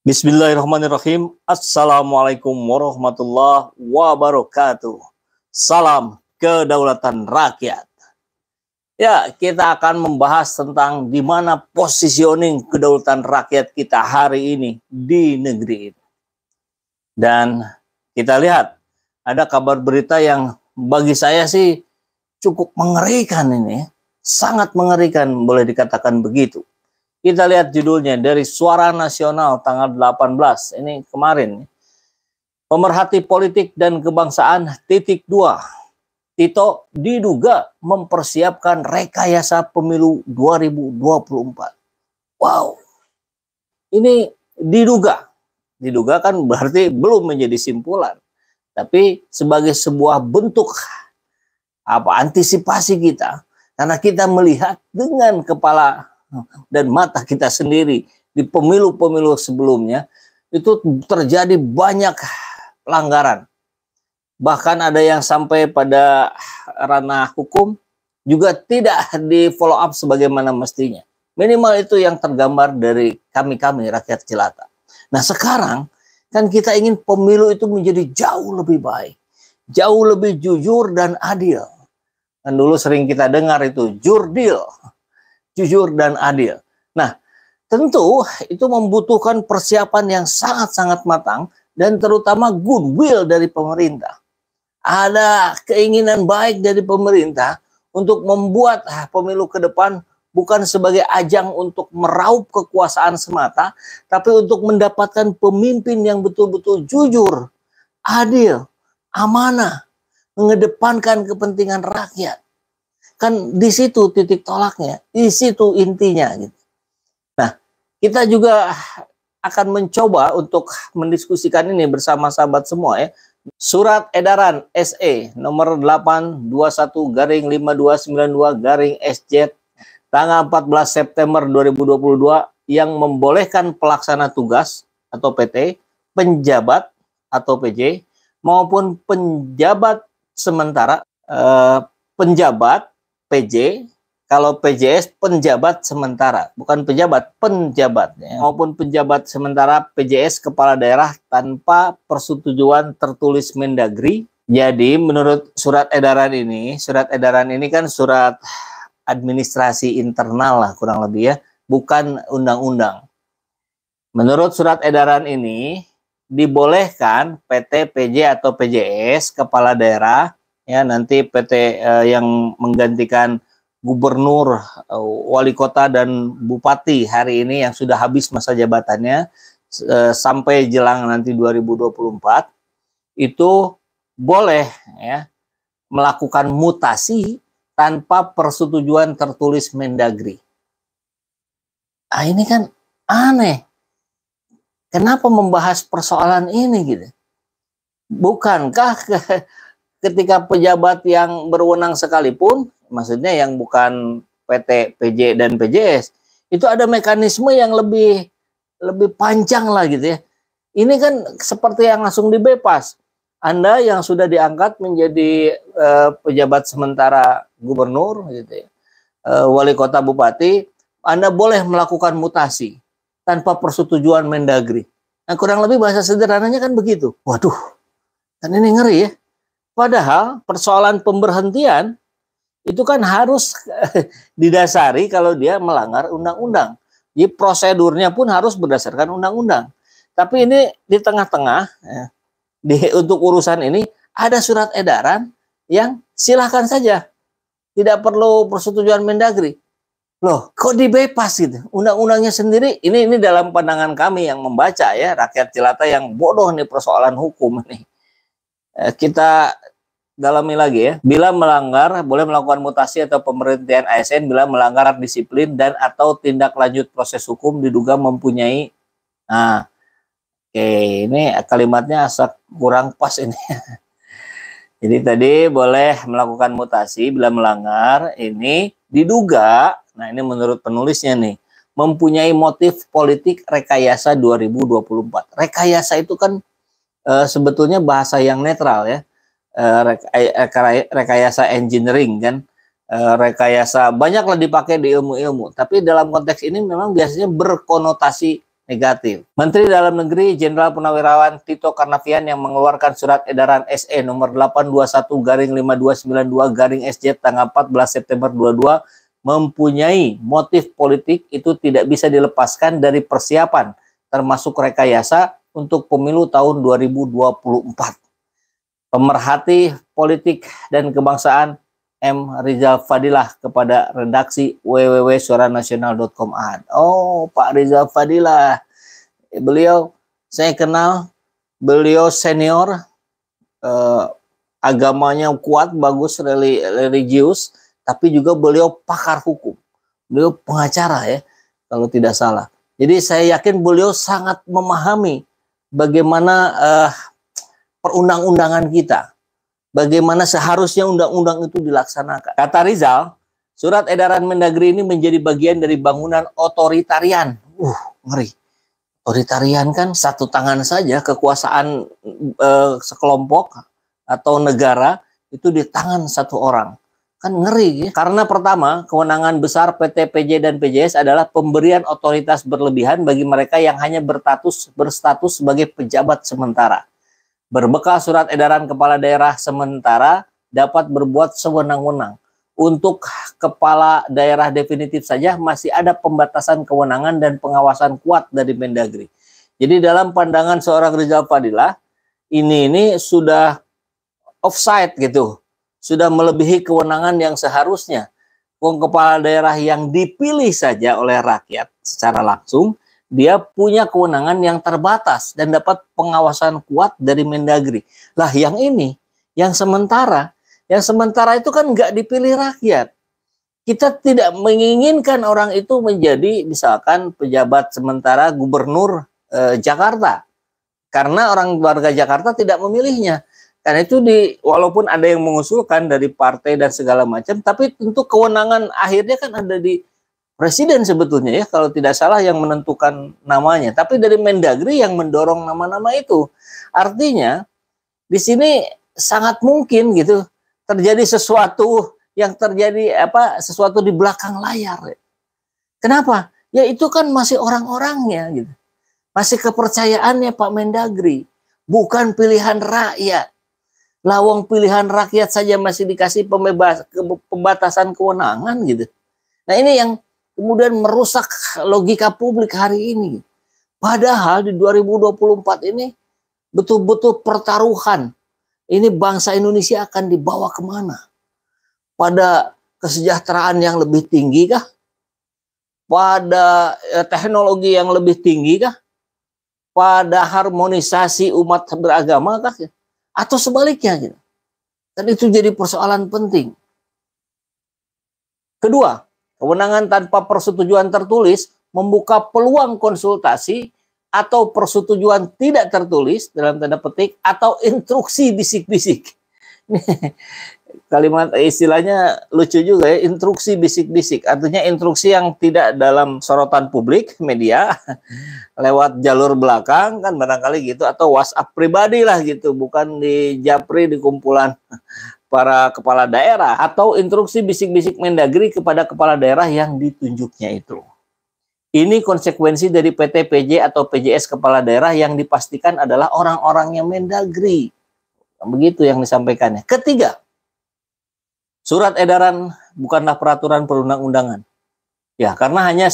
Bismillahirrahmanirrahim. Assalamualaikum warahmatullahi wabarakatuh. Salam kedaulatan rakyat. Ya, kita akan membahas tentang di mana positioning kedaulatan rakyat kita hari ini di negeri ini. Dan kita lihat ada kabar berita yang bagi saya sih cukup mengerikan ini. Sangat mengerikan, boleh dikatakan begitu. Kita lihat judulnya dari Suara Nasional tanggal 18, ini kemarin. Pemerhati politik dan kebangsaan titik 2. Tito diduga mempersiapkan rekayasa pemilu 2024. Wow. Ini diduga. Diduga kan berarti belum menjadi simpulan. Tapi sebagai sebuah bentuk antisipasi kita. Karena kita melihat dengan kepala dan mata kita sendiri di pemilu-pemilu sebelumnya itu terjadi banyak pelanggaran. Bahkan ada yang sampai pada ranah hukum juga tidak di follow up sebagaimana mestinya. Minimal itu yang tergambar dari kami rakyat jelata. Nah sekarang kan kita ingin pemilu itu menjadi jauh lebih baik, jauh lebih jujur dan adil. Dan dulu sering kita dengar itu jurdil, jujur dan adil. Nah, tentu itu membutuhkan persiapan yang sangat-sangat matang dan terutama goodwill dari pemerintah. Ada keinginan baik dari pemerintah untuk membuat pemilu ke depan bukan sebagai ajang untuk meraup kekuasaan semata, tapi untuk mendapatkan pemimpin yang betul-betul jujur, adil, amanah, mengedepankan kepentingan rakyat. Kan di situ titik tolaknya, di situ intinya gitu. Nah, kita juga akan mencoba untuk mendiskusikan ini bersama sahabat semua ya. Surat edaran SE nomor 821/5292/SJ tanggal 14 September 2022 yang membolehkan pelaksana tugas atau PT, penjabat atau PJ maupun penjabat sementara penjabat PJ, kalau PJS penjabat sementara, bukan pejabat, penjabat ya. Maupun penjabat sementara PJS kepala daerah tanpa persetujuan tertulis Mendagri. Jadi menurut surat edaran ini kan surat administrasi internal lah kurang lebih ya, bukan undang-undang. Menurut surat edaran ini dibolehkan PT, PJ atau PJS kepala daerah ya, nanti PT yang menggantikan gubernur, wali kota dan bupati hari ini yang sudah habis masa jabatannya sampai jelang nanti 2024 itu boleh ya melakukan mutasi tanpa persetujuan tertulis Mendagri. Ah, ini kan aneh. Kenapa membahas persoalan ini gitu? Bukankah ketika pejabat yang berwenang sekalipun, maksudnya yang bukan PT, PJ, dan PJS, itu ada mekanisme yang lebih panjang lah gitu ya. Ini kan seperti yang langsung dibepas. Anda yang sudah diangkat menjadi pejabat sementara gubernur, gitu ya, wali kota, bupati, Anda boleh melakukan mutasi tanpa persetujuan Mendagri. Nah, kurang lebih bahasa sederhananya kan begitu. Waduh, kan ini ngeri ya. Padahal persoalan pemberhentian itu kan harus didasari kalau dia melanggar undang-undang. Jadi prosedurnya pun harus berdasarkan undang-undang. Tapi ini di tengah-tengah, untuk urusan ini ada surat edaran yang silahkan saja. Tidak perlu persetujuan Mendagri. Loh, kok dibebas gitu? Undang-undangnya sendiri, ini dalam pandangan kami yang membaca ya, rakyat jelata yang bodoh nih persoalan hukum nih. Kita dalami lagi ya. Bila melanggar, boleh melakukan mutasi atau pemberhentian ASN bila melanggar disiplin dan atau tindak lanjut proses hukum diduga mempunyai. Nah, oke, ini kalimatnya asal kurang pas ini. Jadi tadi boleh melakukan mutasi bila melanggar, ini diduga, nah ini menurut penulisnya nih, mempunyai motif politik rekayasa 2024. Rekayasa itu kan sebetulnya bahasa yang netral ya. Rekayasa engineering kan, rekayasa banyaklah dipakai di ilmu-ilmu, tapi dalam konteks ini memang biasanya berkonotasi negatif. Menteri Dalam Negeri Jenderal Purnawirawan Tito Karnavian yang mengeluarkan surat edaran SE nomor 821-5292-SJ tanggal 14 September 22 mempunyai motif politik itu tidak bisa dilepaskan dari persiapan termasuk rekayasa untuk pemilu tahun 2024. Pemerhati politik dan kebangsaan M. Rizal Fadilah kepada redaksi www.suaranasional.com. Oh, Pak Rizal Fadilah, beliau saya kenal, beliau senior, agamanya kuat, bagus, religius, tapi juga beliau pakar hukum, beliau pengacara ya, kalau tidak salah. Jadi saya yakin beliau sangat memahami bagaimana perundang-undangan kita. Bagaimana seharusnya undang-undang itu dilaksanakan. Kata Rizal, surat edaran Mendagri ini menjadi bagian dari bangunan otoritarian. Ngeri. Otoritarian kan satu tangan saja, kekuasaan sekelompok atau negara itu di tangan satu orang. Kan ngeri ya. Karena pertama, kewenangan besar PT, PJ, dan PJS adalah pemberian otoritas berlebihan bagi mereka yang hanya berstatus sebagai pejabat sementara. Berbekal surat edaran kepala daerah sementara dapat berbuat sewenang-wenang. Untuk kepala daerah definitif saja masih ada pembatasan kewenangan dan pengawasan kuat dari Mendagri. Jadi dalam pandangan seorang Rizal Fadilah, ini sudah offside gitu. Sudah melebihi kewenangan yang seharusnya. Kepala daerah yang dipilih saja oleh rakyat secara langsung, dia punya kewenangan yang terbatas dan dapat pengawasan kuat dari Mendagri. Lah yang ini, yang sementara itu kan nggak dipilih rakyat. Kita tidak menginginkan orang itu menjadi misalkan pejabat sementara gubernur Jakarta. Karena orang warga Jakarta tidak memilihnya. Karena itu walaupun ada yang mengusulkan dari partai dan segala macam, tapi tentu kewenangan akhirnya kan ada di Presiden sebetulnya ya, kalau tidak salah yang menentukan namanya. Tapi dari Mendagri yang mendorong nama-nama itu. Artinya di sini sangat mungkin gitu terjadi sesuatu yang terjadi sesuatu di belakang layar. Kenapa? Ya itu kan masih orang-orangnya gitu. Masih kepercayaannya Pak Mendagri, bukan pilihan rakyat. Lawang pilihan rakyat saja masih dikasih pembatasan kewenangan gitu. Nah ini yang kemudian merusak logika publik hari ini. Padahal di 2024 ini betul-betul pertaruhan. Ini bangsa Indonesia akan dibawa kemana? Pada kesejahteraan yang lebih tinggi kah? Pada teknologi yang lebih tinggi kah? Pada harmonisasi umat beragama kah? Atau sebaliknya gitu. Dan itu jadi persoalan penting. Kedua, kewenangan tanpa persetujuan tertulis membuka peluang konsultasi atau persetujuan tidak tertulis dalam tanda petik atau instruksi bisik-bisik. Kalimat istilahnya lucu juga ya, instruksi bisik-bisik. Artinya instruksi yang tidak dalam sorotan publik, media, lewat jalur belakang kan barangkali gitu, atau WhatsApp pribadi lah gitu, bukan di japri di kumpulan para kepala daerah, atau instruksi bisik-bisik Mendagri kepada kepala daerah yang ditunjuknya itu. Ini konsekuensi dari PT, PJ, atau PJS kepala daerah yang dipastikan adalah orang-orangnya Mendagri. Begitu yang disampaikannya. Ketiga, surat edaran bukanlah peraturan perundang-undangan. Ya, karena hanya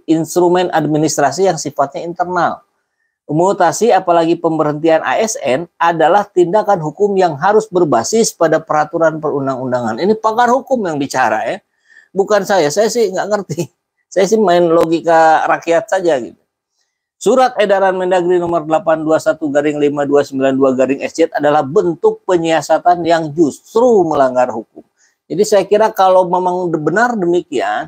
instrumen administrasi yang sifatnya internal. Mutasi apalagi pemberhentian ASN adalah tindakan hukum yang harus berbasis pada peraturan perundang-undangan. Ini pakar hukum yang bicara ya. Bukan saya sih nggak ngerti. Saya sih main logika rakyat saja gitu. Surat edaran Mendagri nomor 821-5292-SJ adalah bentuk penyiasatan yang justru melanggar hukum. Jadi saya kira kalau memang benar demikian,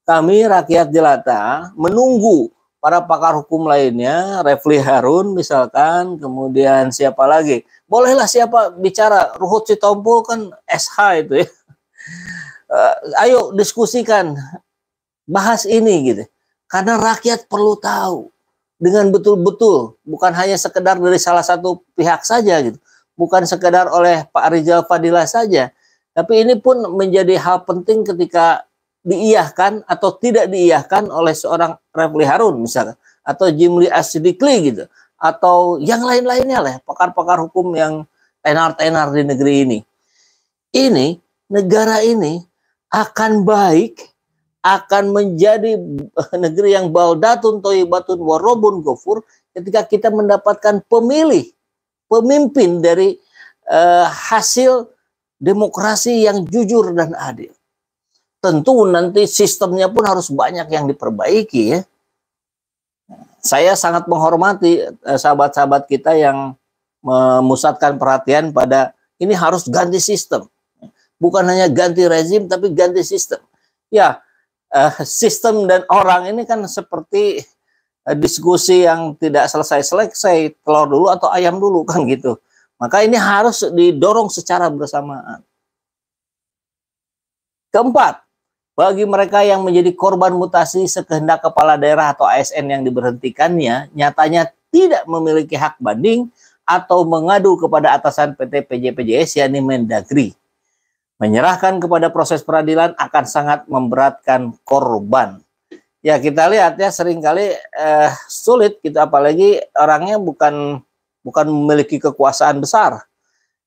kami rakyat jelata menunggu para pakar hukum lainnya, Refli Harun misalkan, kemudian siapa lagi? Bolehlah siapa bicara, Ruhut Sitompul kan SH itu ya. Ayo diskusikan, bahas ini gitu. Karena rakyat perlu tahu dengan betul-betul, bukan hanya sekedar dari salah satu pihak saja gitu. Bukan sekedar oleh Pak Rizal Fadilah saja. Tapi ini pun menjadi hal penting ketika diiyahkan atau tidak diiyahkan oleh seorang Refli Harun misalkan, atau Jimli Asidikli gitu, atau yang lain-lainnya lah, pakar-pakar hukum yang tenar-tenar di negeri ini. Ini negara ini akan baik, akan menjadi negeri yang baldatun toyibatun warobun gofur ketika kita mendapatkan pemimpin dari hasil demokrasi yang jujur dan adil. Tentu nanti sistemnya pun harus banyak yang diperbaiki ya. Saya sangat menghormati sahabat-sahabat kita yang memusatkan perhatian pada ini harus ganti sistem. Bukan hanya ganti rezim, tapi ganti sistem. Ya, sistem dan orang ini kan seperti diskusi yang tidak selesai-selesai, telur dulu atau ayam dulu kan gitu. Maka ini harus didorong secara bersamaan. Keempat, bagi mereka yang menjadi korban mutasi sekehendak kepala daerah atau ASN yang diberhentikannya, nyatanya tidak memiliki hak banding atau mengadu kepada atasan PT PJPJS, yakni Mendagri. Menyerahkan kepada proses peradilan akan sangat memberatkan korban. Ya kita lihat ya seringkali sulit gitu, apalagi orangnya bukan memiliki kekuasaan besar.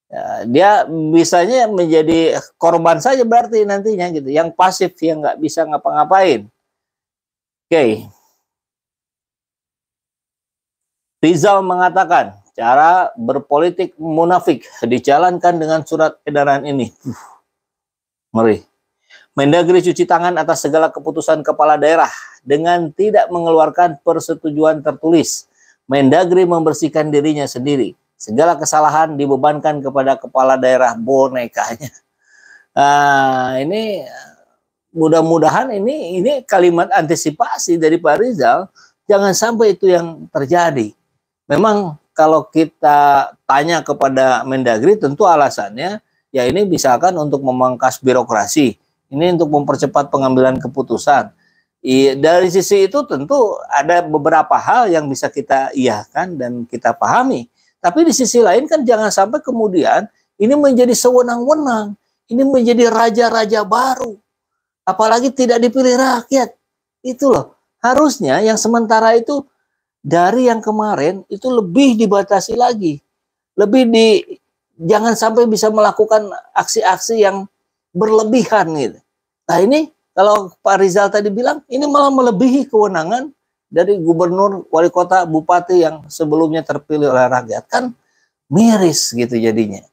Ya, dia bisanya menjadi korban saja berarti nantinya gitu, yang pasif yang nggak bisa ngapa-ngapain. Oke. Rizal mengatakan cara berpolitik munafik dijalankan dengan surat edaran ini. Ngeri. Mendagri cuci tangan atas segala keputusan kepala daerah dengan tidak mengeluarkan persetujuan tertulis. Mendagri membersihkan dirinya sendiri. Segala kesalahan dibebankan kepada kepala daerah bonekanya. Ini mudah-mudahan ini kalimat antisipasi dari Pak Rizal, jangan sampai itu yang terjadi. Memang kalau kita tanya kepada Mendagri, tentu alasannya ya ini misalkan untuk memangkas birokrasi, ini untuk mempercepat pengambilan keputusan. Dari sisi itu tentu ada beberapa hal yang bisa kita iyakan dan kita pahami. Tapi di sisi lain kan jangan sampai kemudian ini menjadi sewenang-wenang, ini menjadi raja-raja baru, apalagi tidak dipilih rakyat. Itu loh, harusnya yang sementara itu dari yang kemarin itu lebih dibatasi lagi, jangan sampai bisa melakukan aksi-aksi yang berlebihan gitu. Nah ini kalau Pak Rizal tadi bilang ini malah melebihi kewenangan dari gubernur, wali kota, bupati yang sebelumnya terpilih oleh rakyat, kan miris gitu jadinya.